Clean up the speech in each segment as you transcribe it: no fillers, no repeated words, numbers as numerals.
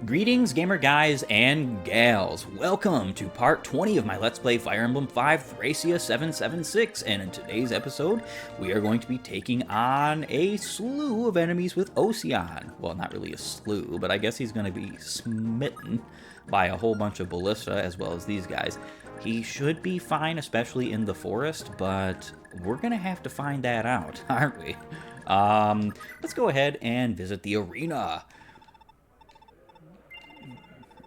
Greetings, gamer guys and gals. Welcome to part 20 of my Let's Play Fire Emblem 5 Thracia 776, and in today's episode, we are going to be taking on a slew of enemies with Ocean. Well, not really a slew, but I guess he's going to be smitten by a whole bunch of ballista, as well as these guys. He should be fine, especially in the forest, but we're going to have to find that out, aren't we? Let's go ahead and visit the arena.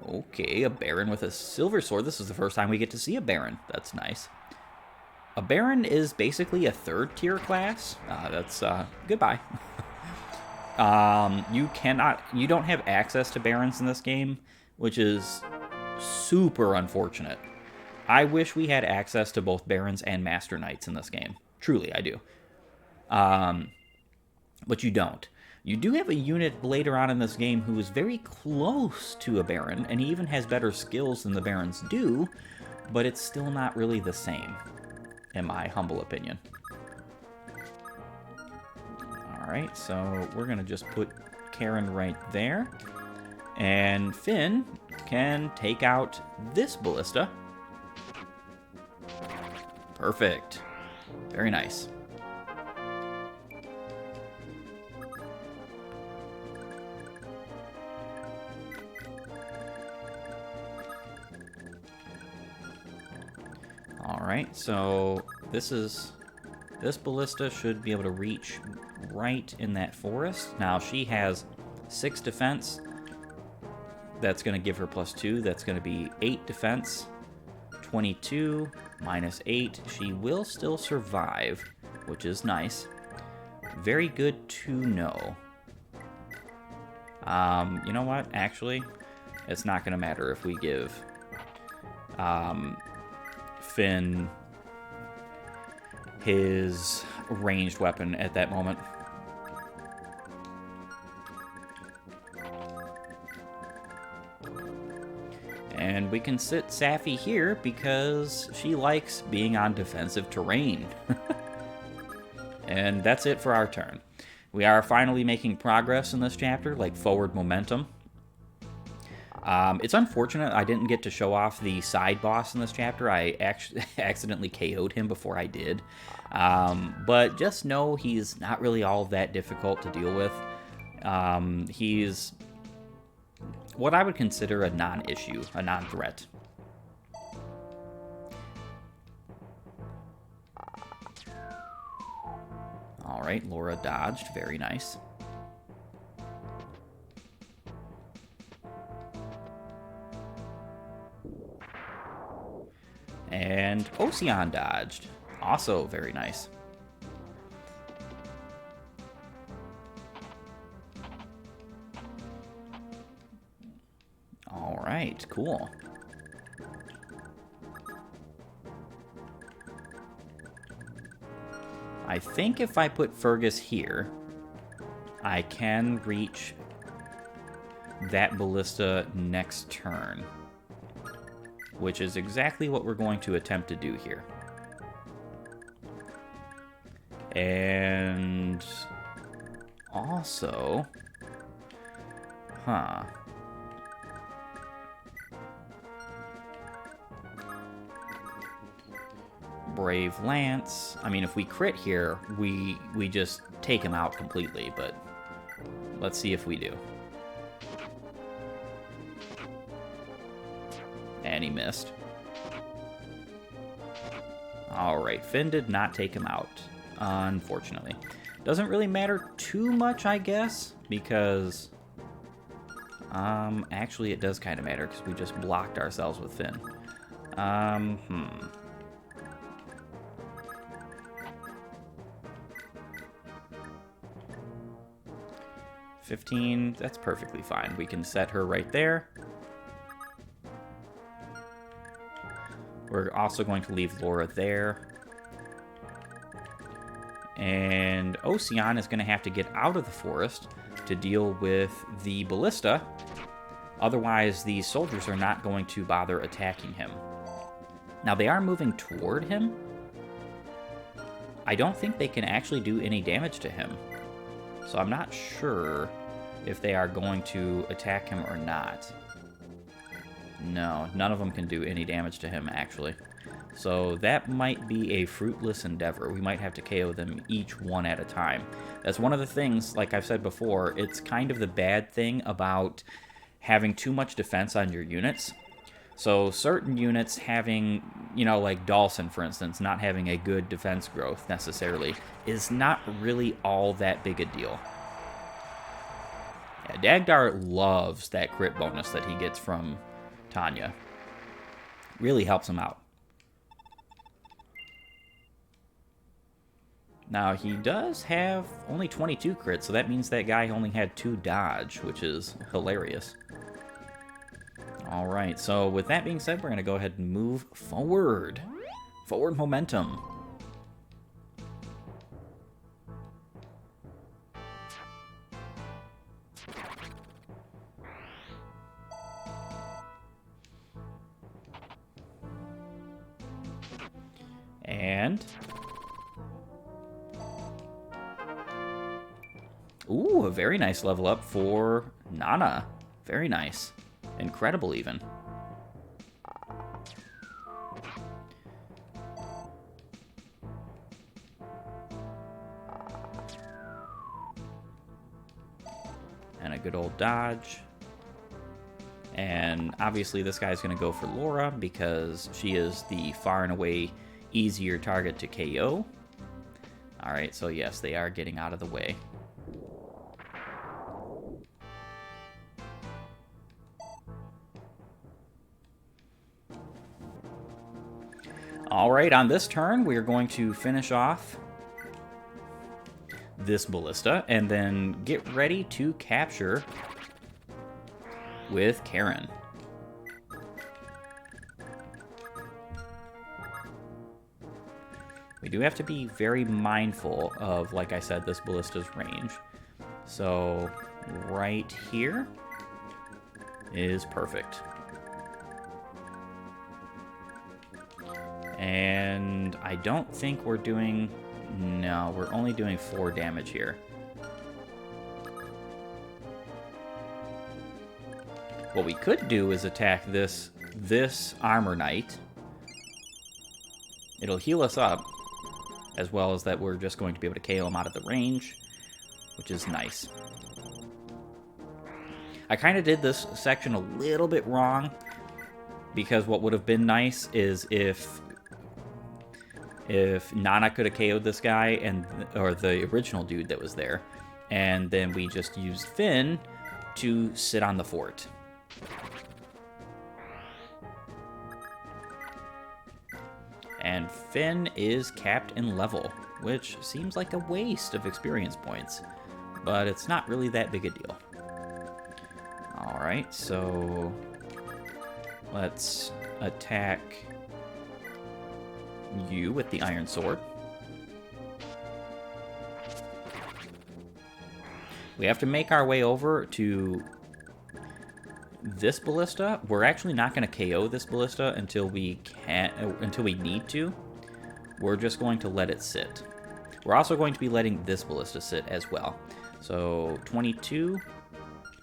Okay, a Baron with a silver sword. This is the first time we get to see a Baron. That's nice. A Baron is basically a third-tier class. Goodbye. You don't have access to Barons in this game, which is super unfortunate. I wish we had access to both Barons and Master Knights in this game. Truly, I do. But you don't. You do have a unit later on in this game who is very close to a Baron, and he even has better skills than the Barons do, but it's still not really the same, in my humble opinion. Alright, so we're going to just put Karen right there, and Finn can take out this ballista. Perfect. Very nice. Alright, so this ballista should be able to reach right in that forest. Now, she has 6 defense. That's going to give her +2. That's going to be 8 defense. 22 minus 8. She will still survive, which is nice. Very good to know. You know what? Actually, it's not going to matter if we give Finn his ranged weapon at that moment. And we can sit Safi here because she likes being on defensive terrain. And that's it for our turn. We are finally making progress in this chapter, like forward momentum. It's unfortunate I didn't get to show off the side boss in this chapter. I actually accidentally KO'd him before I did. But just know he's not really all that difficult to deal with. He's what I would consider a non-issue, a non-threat. Alright, Lara dodged. Very nice. And Ocean dodged. Also very nice. Alright, cool. I think if I put Fergus here, I can reach that ballista next turn, which is exactly what we're going to attempt to do here. And also, Brave Lance. I mean, if we crit here, we just take him out completely, but let's see if we do. And he missed. Alright, Finn did not take him out, unfortunately. Doesn't really matter too much, I guess, because actually it does kind of matter because we just blocked ourselves with Finn. 15, that's perfectly fine. We can set her right there. We're also going to leave Lara there. And Ocean is going to have to get out of the forest to deal with the ballista. Otherwise, these soldiers are not going to bother attacking him. Now, they are moving toward him. I don't think they can actually do any damage to him. So I'm not sure if they are going to attack him or not. No, none of them can do any damage to him, actually. So that might be a fruitless endeavor. We might have to KO them each one at a time. That's one of the things, like I've said before, it's kind of the bad thing about having too much defense on your units. So certain units having, you know, like Dawson, for instance, not having a good defense growth necessarily is not really all that big a deal. Yeah, Dagdar loves that crit bonus that he gets from Tanya. Really helps him out. Now, he does have only 22 crits, so that means that guy only had 2 dodge, which is hilarious. Alright, so with that being said, we're going to go ahead and move forward. Forward momentum. And... ooh, a very nice level up for Nana. Very nice. Incredible, even. And a good old dodge. And obviously this guy's going to go for Lara because she is the far and away easier target to KO. Alright, so yes, they are getting out of the way. Alright, on this turn, we are going to finish off this ballista and then get ready to capture with Karen. We do have to be very mindful of, like I said, this ballista's range. So right here is perfect. And I don't think we're doing... no, we're only doing 4 damage here. What we could do is attack this Armor Knight. It'll heal us up, as well as that we're just going to be able to KO him out of the range, which is nice. I kind of did this section a little bit wrong, because what would have been nice is if Nana could have KO'd this guy, or the original dude that was there, and then we just used Finn to sit on the fort. And Finn is capped in level, which seems like a waste of experience points, but it's not really that big a deal. Alright, so let's attack you with the Iron Sword. We have to make our way over to this ballista. We're actually not going to KO this ballista until we need to. We're just going to let it sit. We're also going to be letting this ballista sit as well. So 22,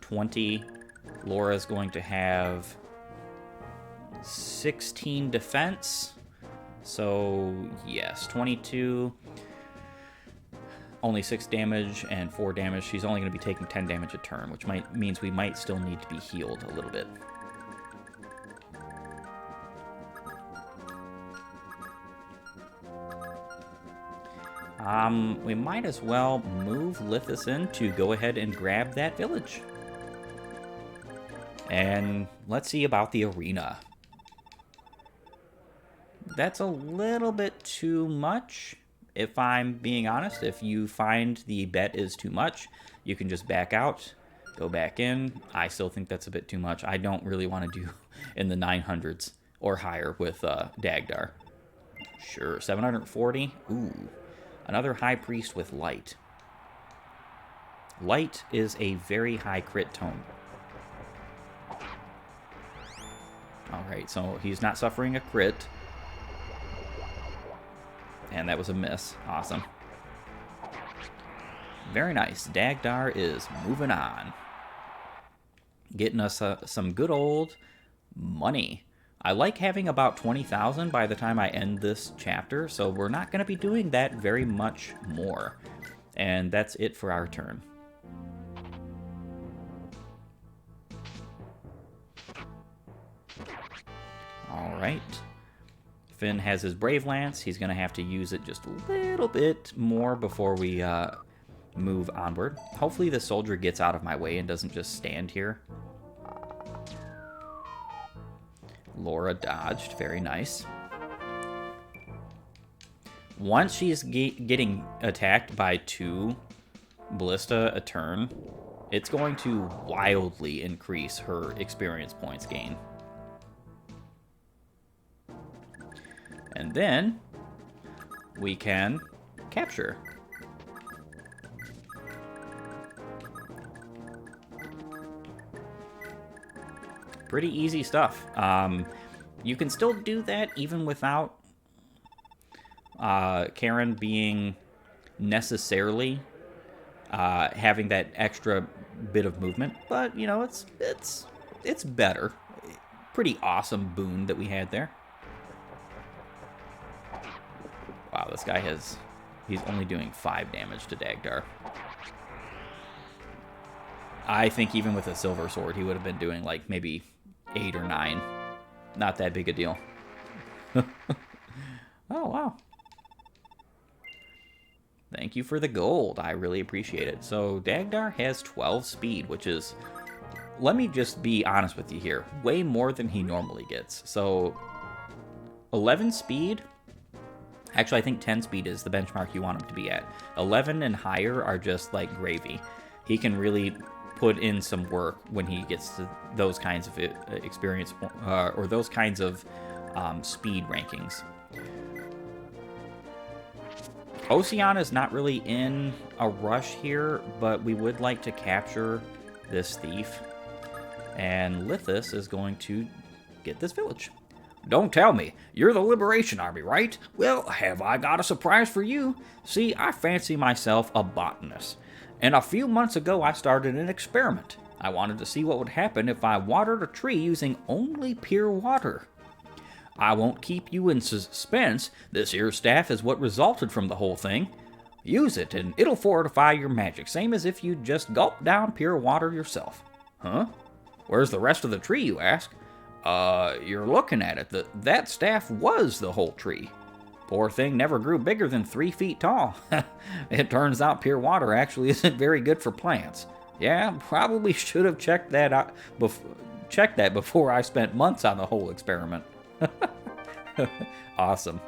20. Laura's going to have 16 defense. So yes, 22. Only 6 damage and 4 damage. She's only going to be taking 10 damage a turn, which means we might still need to be healed a little bit. We might as well move Lithus in to go ahead and grab that village. And let's see about the arena. That's a little bit too much. If I'm being honest, if you find the bet is too much, you can just back out, go back in. I still think that's a bit too much. I don't really want to do in the 900s or higher with Dagdar. Sure, 740. Ooh, another High Priest with Light. Light is a very high crit tone. Alright, so he's not suffering a crit. And that was a miss. Awesome. Very nice. Dagdar is moving on. Getting us some good old money. I like having about 20,000 by the time I end this chapter, so we're not going to be doing that very much more. And that's it for our turn. Alright. Finn has his Brave Lance. He's going to have to use it just a little bit more before we move onward. Hopefully the soldier gets out of my way and doesn't just stand here. Lara dodged. Very nice. Once she's getting attacked by 2 ballista a turn, it's going to wildly increase her experience points gain. And then we can capture. Pretty easy stuff. You can still do that even without Karen being necessarily having that extra bit of movement, but you know, it's better. Pretty awesome boon that we had there. Wow, this guy he's only doing 5 damage to Dagdar. I think even with a silver sword, he would have been doing like maybe 8 or 9. Not that big a deal. Oh, wow. Thank you for the gold. I really appreciate it. So Dagdar has 12 speed, which is, let me just be honest with you here, way more than he normally gets. So 11 speed. Actually, I think 10 speed is the benchmark you want him to be at. 11 and higher are just like gravy. He can really put in some work when he gets to those kinds of experience or those kinds of speed rankings. Oceana is not really in a rush here, but we would like to capture this thief. And Lithus is going to get this village. Don't tell me. You're the Liberation Army, right? Well, have I got a surprise for you? See, I fancy myself a botanist. And a few months ago, I started an experiment. I wanted to see what would happen if I watered a tree using only pure water. I won't keep you in suspense. This here staff is what resulted from the whole thing. Use it, and it'll fortify your magic, same as if you just gulp down pure water yourself. Huh? Where's the rest of the tree, you ask? You're looking at it. That staff was the whole tree. Poor thing never grew bigger than 3 feet tall. It turns out pure water actually isn't very good for plants. Yeah, probably should have checked that out. Checked that before I spent months on the whole experiment. Awesome.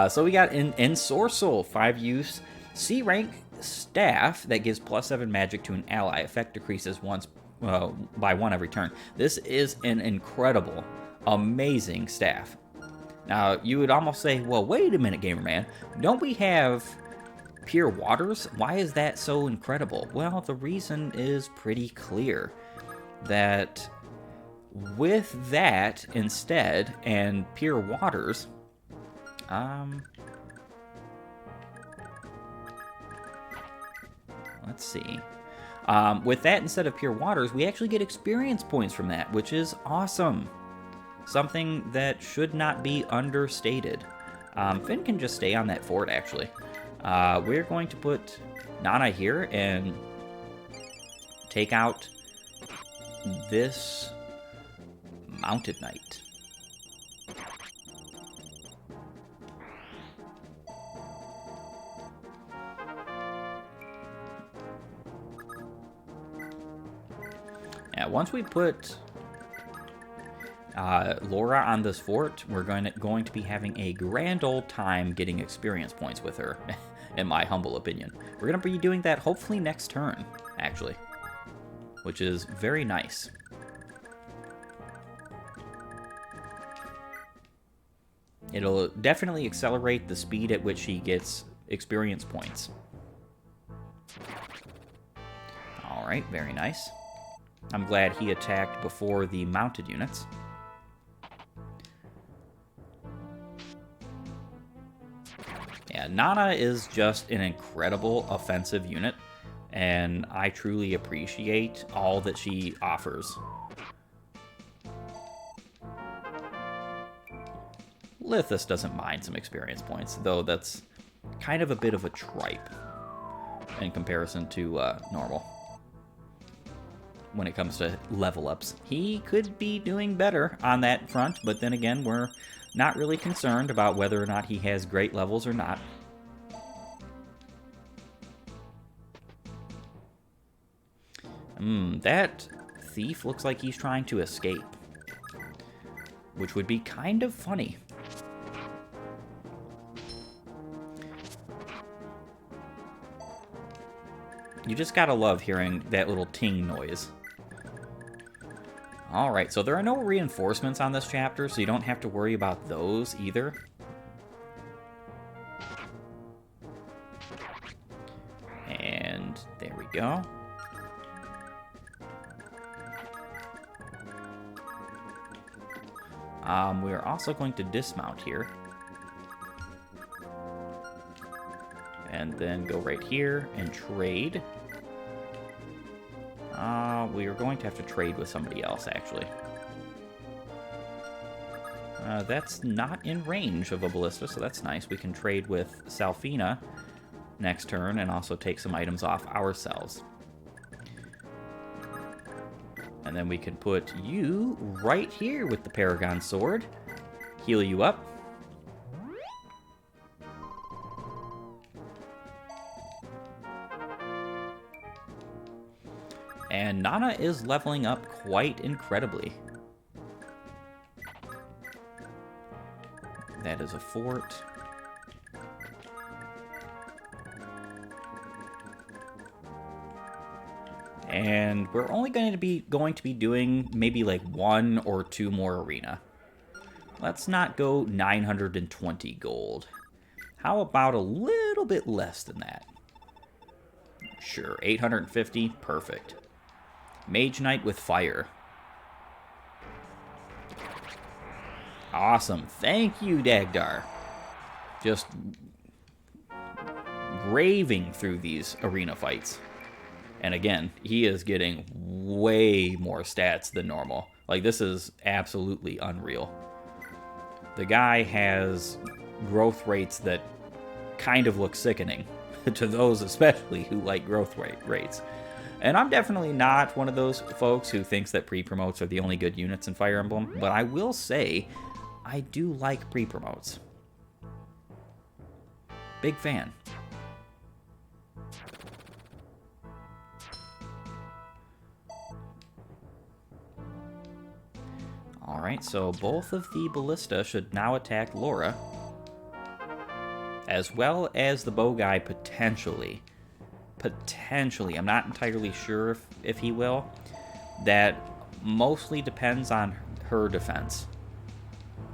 So we got an Ensorcel 5-use C-rank staff that gives +7 magic to an ally. Effect decreases once by 1 every turn. This is an incredible, amazing staff. Now, you would almost say, well, wait a minute, Gamer Man. Don't we have pure waters? Why is that so incredible? Well, the reason is pretty clear. That with that instead, and pure waters, let's see. With that instead of pure waters, we actually get experience points from that, which is awesome. Something that should not be understated. Finn can just stay on that fort, actually. We're going to put Nana here and take out this mounted knight. Now, once we put Lara on this fort, we're going to be having a grand old time getting experience points with her, in my humble opinion. We're going to be doing that hopefully next turn, actually, which is very nice. It'll definitely accelerate the speed at which she gets experience points. Alright, very nice. I'm glad he attacked before the mounted units. Yeah, Nana is just an incredible offensive unit, and I truly appreciate all that she offers. Lithus doesn't mind some experience points, though that's kind of a bit of a tripe in comparison to normal. When it comes to level ups, he could be doing better on that front, but then again, we're not really concerned about whether or not he has great levels or not. That thief looks like he's trying to escape, which would be kind of funny. You just gotta love hearing that little ting noise. Alright, so there are no reinforcements on this chapter, so you don't have to worry about those either. And there we go. We are also going to dismount here. And then go right here and trade. We are going to have to trade with somebody else, actually. That's not in range of a ballista, so that's nice. We can trade with Salfina next turn and also take some items off ourselves. And then we can put you right here with the Paragon Sword. Heal you up. And Nana is leveling up quite incredibly. That is a fort. And we're only going to be doing maybe like 1 or 2 more arena. Let's not go 920 gold. How about a little bit less than that? Sure, 850, perfect. Mage Knight with fire. Awesome. Thank you, Dagdar. Just raving through these arena fights. And again, he is getting way more stats than normal. Like, this is absolutely unreal. The guy has growth rates that kind of look sickening to those especially who like growth rates. And I'm definitely not one of those folks who thinks that pre-promotes are the only good units in Fire Emblem, but I will say I do like pre-promotes. Big fan. Alright, so both of the ballista should now attack Lara, as well as the bow guy potentially. Potentially. I'm not entirely sure if he will. That mostly depends on her defense.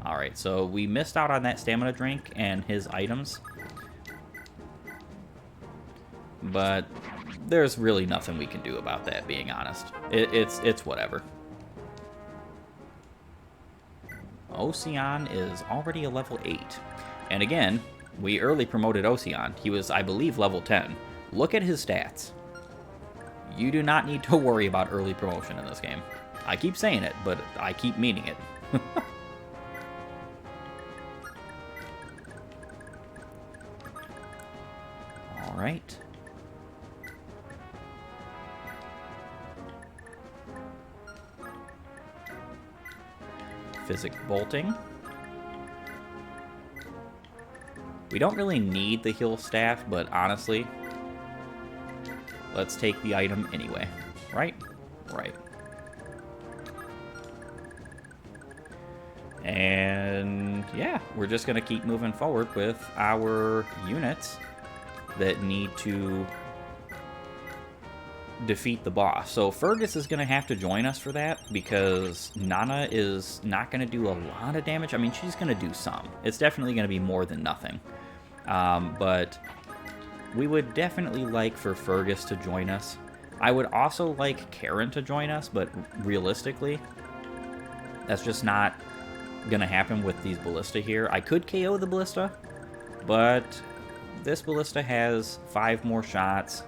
Alright, so we missed out on that stamina drink and his items. But there's really nothing we can do about that, being honest. It's whatever. Ocean is already a level 8. And again, we early promoted Ocean. He was, I believe, level 10. Look at his stats. You do not need to worry about early promotion in this game. I keep saying it, but I keep meaning it. Alright. Physic bolting. We don't really need the heal staff, but honestly, let's take the item anyway. Right? Right. And yeah, we're just going to keep moving forward with our units that need to defeat the boss. So Fergus is going to have to join us for that because Nana is not going to do a lot of damage. I mean, she's going to do some. It's definitely going to be more than nothing. But we would definitely like for Fergus to join us. I would also like Karen to join us, but realistically, that's just not going to happen with these ballista here. I could KO the ballista, but this ballista has 5 more shots.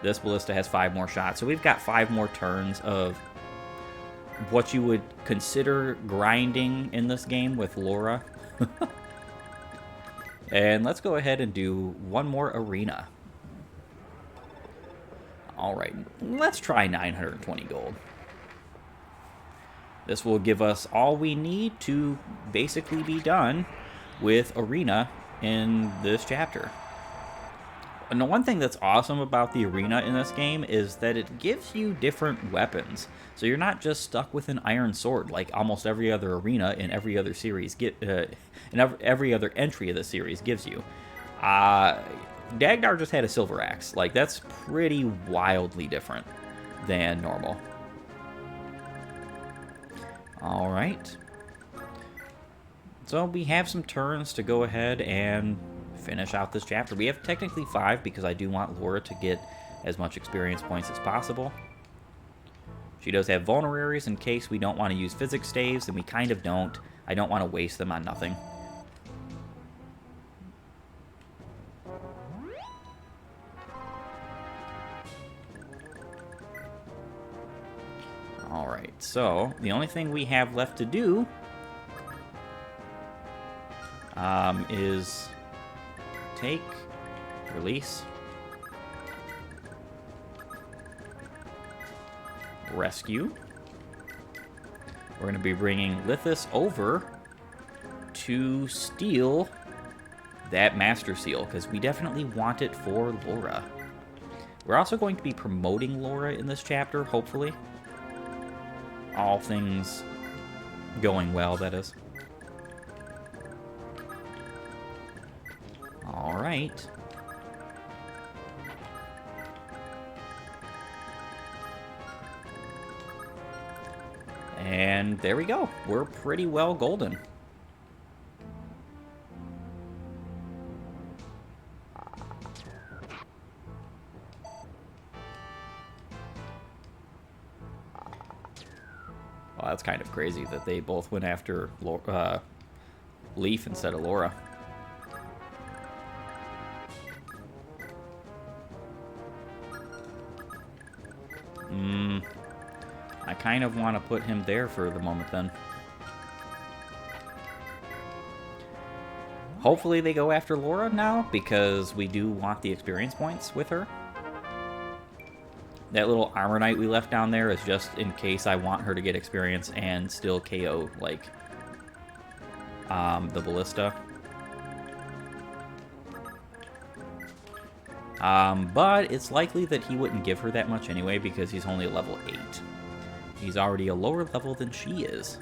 This ballista has 5 more shots. So we've got 5 more turns of what you would consider grinding in this game with Lara. And let's go ahead and do one more arena. Alright, let's try 920 gold. This will give us all we need to basically be done with arena in this chapter. And the one thing that's awesome about the arena in this game is that it gives you different weapons. So you're not just stuck with an iron sword like almost every other arena in every other series, every other entry of the series gives you. Dagnar just had a silver axe. Like, that's pretty wildly different than normal. Alright. So we have some turns to go ahead and finish out this chapter. We have technically 5 because I do want Lara to get as much experience points as possible. She does have vulneraries in case we don't want to use physics staves, and we kind of don't. I don't want to waste them on nothing. Alright, so the only thing we have left to do is take, release, rescue. We're going to be bringing Lithis over to steal that Master Seal, because we definitely want it for Lara. We're also going to be promoting Lara in this chapter, hopefully. All things going well, that is. Alright. And there we go. We're pretty well golden. Well, that's kind of crazy that they both went after Leaf instead of Lara. I kind of want to put him there for the moment then. Hopefully they go after Lara now, because we do want the experience points with her. That little Armor Knight we left down there is just in case I want her to get experience and still KO, like, the Ballista. But it's likely that he wouldn't give her that much anyway, because he's only level 8. He's already a lower level than she is.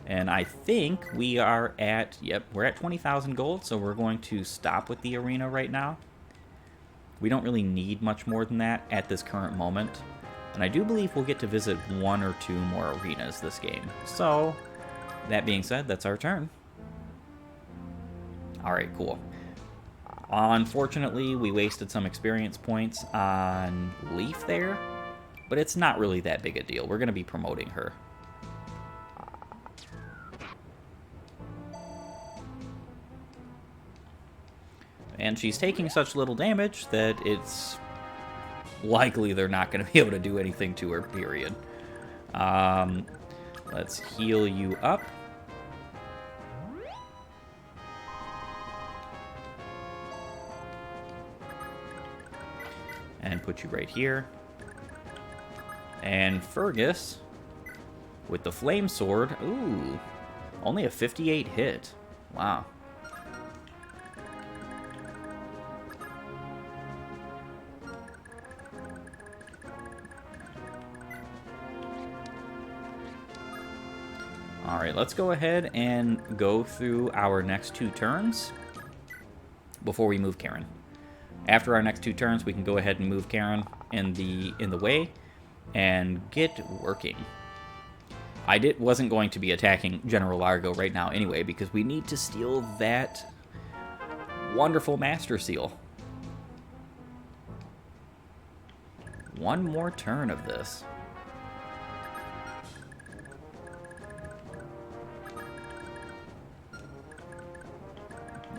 And I think we are at, yep, we're at 20,000 gold, so we're going to stop with the arena right now. We don't really need much more than that at this current moment. And I do believe we'll get to visit 1 or 2 more arenas this game. So, that being said, that's our turn. Alright, cool. Unfortunately, we wasted some experience points on Leaf there, but it's not really that big a deal. We're going to be promoting her. And she's taking such little damage that it's likely they're not going to be able to do anything to her, period. Let's heal you up. And put you right here. And Fergus, with the Flame Sword, ooh, only a 58 hit. Wow. Alright, let's go ahead and go through our next 2 turns before we move Karen. After our next 2 turns, we can go ahead and move Karen in the way and get working. I wasn't going to be attacking General Largo right now anyway, because we need to steal that wonderful Master Seal. One more turn of this.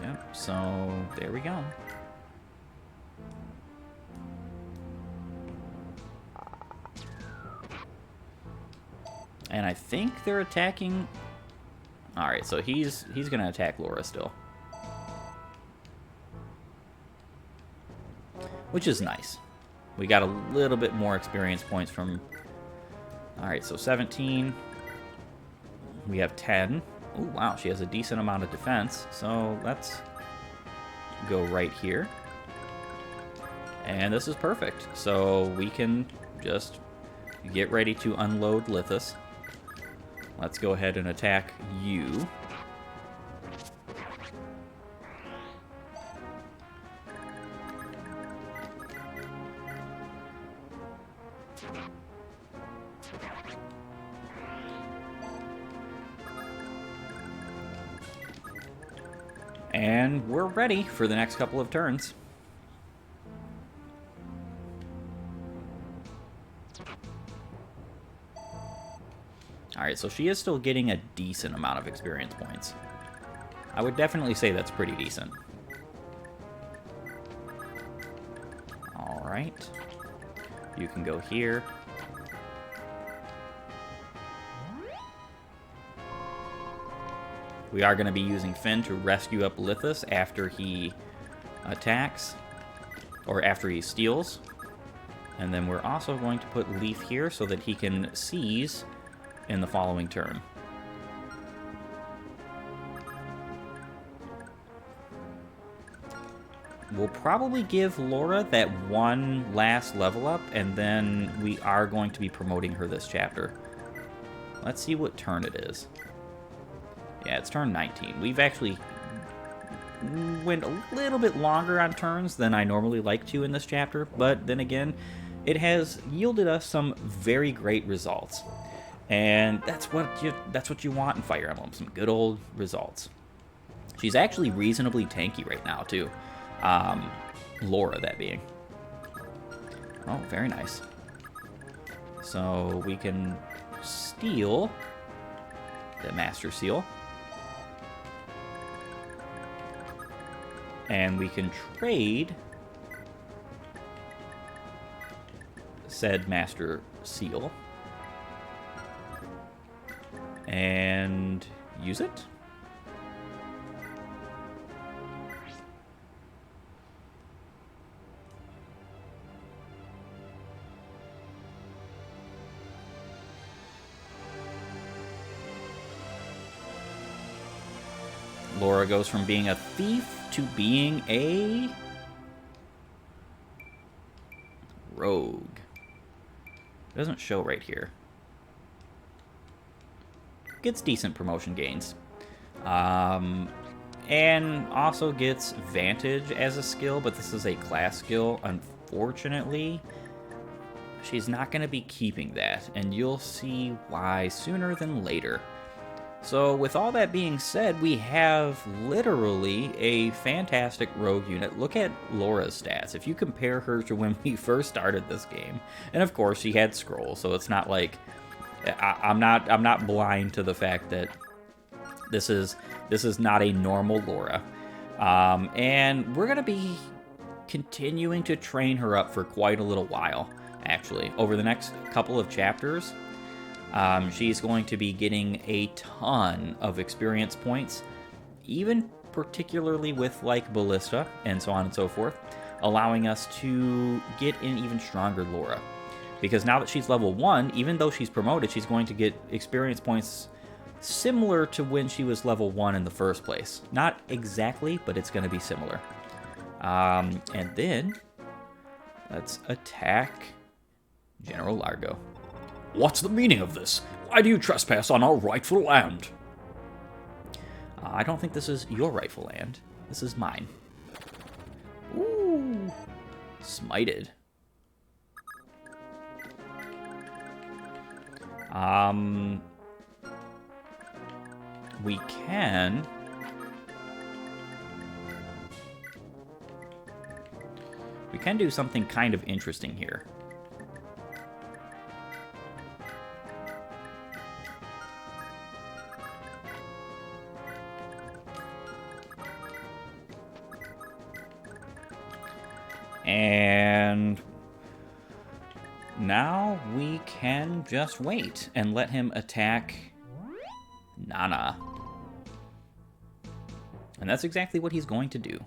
Yep. So there we go. And I think they're attacking... Alright, so he's going to attack Lara still. Which is nice. We got a little bit more experience points from... Alright, so 17. We have 10. Oh, wow, she has a decent amount of defense. So let's go right here. And this is perfect. So we can just get ready to unload Lithus. Let's go ahead and attack you. And we're ready for the next couple of turns. Alright, so she is still getting a decent amount of experience points. I would definitely say that's pretty decent. Alright. You can go here. We are going to be using Finn to rescue up Lithus after he attacks, or after he steals. And then we're also going to put Leaf here so that he can seize in the following turn. We'll probably give Lara that one last level up, and then we are going to be promoting her this chapter. Let's see what turn it is. Yeah, it's turn 19. We've actually went a little bit longer on turns than I normally like to in this chapter, but then again, it has yielded us some very great results. And that's what you want in Fire Emblem, some good old results. She's actually reasonably tanky right now, too. Lara, that being. Oh, very nice. So we can steal the Master Seal. And we can trade said Master Seal. And use it. Lara goes from being a thief to being a rogue. It doesn't show right here. Gets decent promotion gains. And also gets Vantage as a skill, but this is a class skill. Unfortunately, she's not going to be keeping that, and you'll see why sooner than later. So with all that being said, we have literally a fantastic rogue unit. Look at Lara's stats. If you compare her to when we first started this game, and of course she had scroll, so it's not like I'm not blind to the fact that this is not a normal Lara. And we're gonna be continuing to train her up for quite a little while, actually. Over the next couple of chapters, she's going to be getting a ton of experience points, even particularly with like Ballista and so on and so forth, allowing us to get an even stronger Lara. Because now that she's level 1, even though she's promoted, she's going to get experience points similar to when she was level 1 in the first place. Not exactly, but it's going to be similar. And then, let's attack General Largo. What's the meaning of this? Why do you trespass on our rightful land? I don't think this is your rightful land. This is mine. Ooh. Smited. We can do something kind of interesting here. And now we can just wait and let him attack Nana. And that's exactly what he's going to do.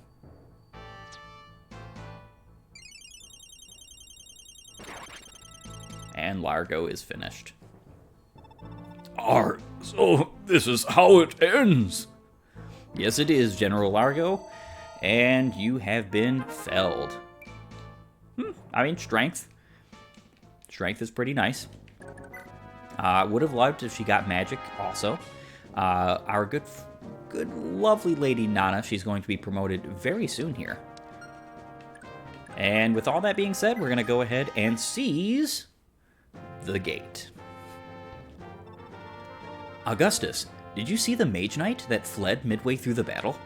And Largo is finished. So this is how it ends. Yes, it is, General Largo. And you have been felled. I mean, strength. Strength is pretty nice. Would have loved if she got magic also. Our good, lovely lady Nana, she's going to be promoted very soon here. And with all that being said, we're going to go ahead and seize the gate. Augustus, did you see the Mage Knight that fled midway through the battle?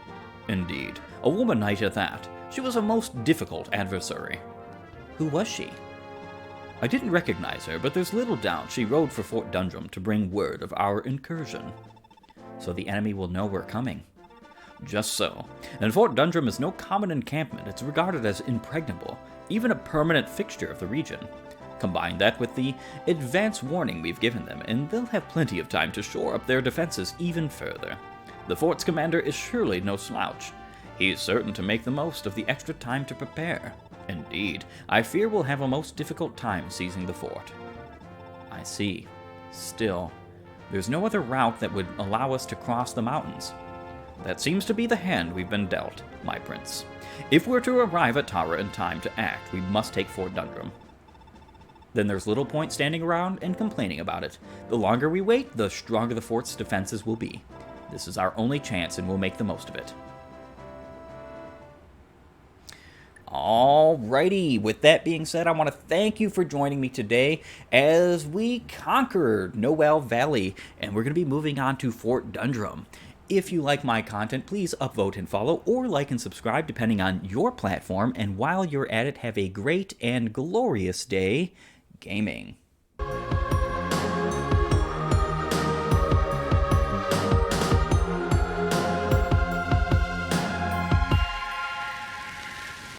Indeed, a woman knight at that. She was a most difficult adversary. Who was she? I didn't recognize her, but there's little doubt she rode for Fort Dundrum to bring word of our incursion. So the enemy will know we're coming. Just so. And Fort Dundrum is no common encampment. It's regarded as impregnable, even a permanent fixture of the region. Combine that with the advance warning we've given them, and they'll have plenty of time to shore up their defenses even further. The fort's commander is surely no slouch. He's certain to make the most of the extra time to prepare. Indeed, I fear we'll have a most difficult time seizing the fort. I see. Still, there's no other route that would allow us to cross the mountains. That seems to be the hand we've been dealt, my prince. If we're to arrive at Tara in time to act, we must take Fort Dundrum. Then there's little point standing around and complaining about it. The longer we wait, the stronger the fort's defenses will be. This is our only chance, and we'll make the most of it. Alrighty, with that being said, I want to thank you for joining me today as we conquered Noel Valley, and we're going to be moving on to Fort Dundrum. If you like my content, please upvote and follow, or like and subscribe depending on your platform, and while you're at it, have a great and glorious day gaming.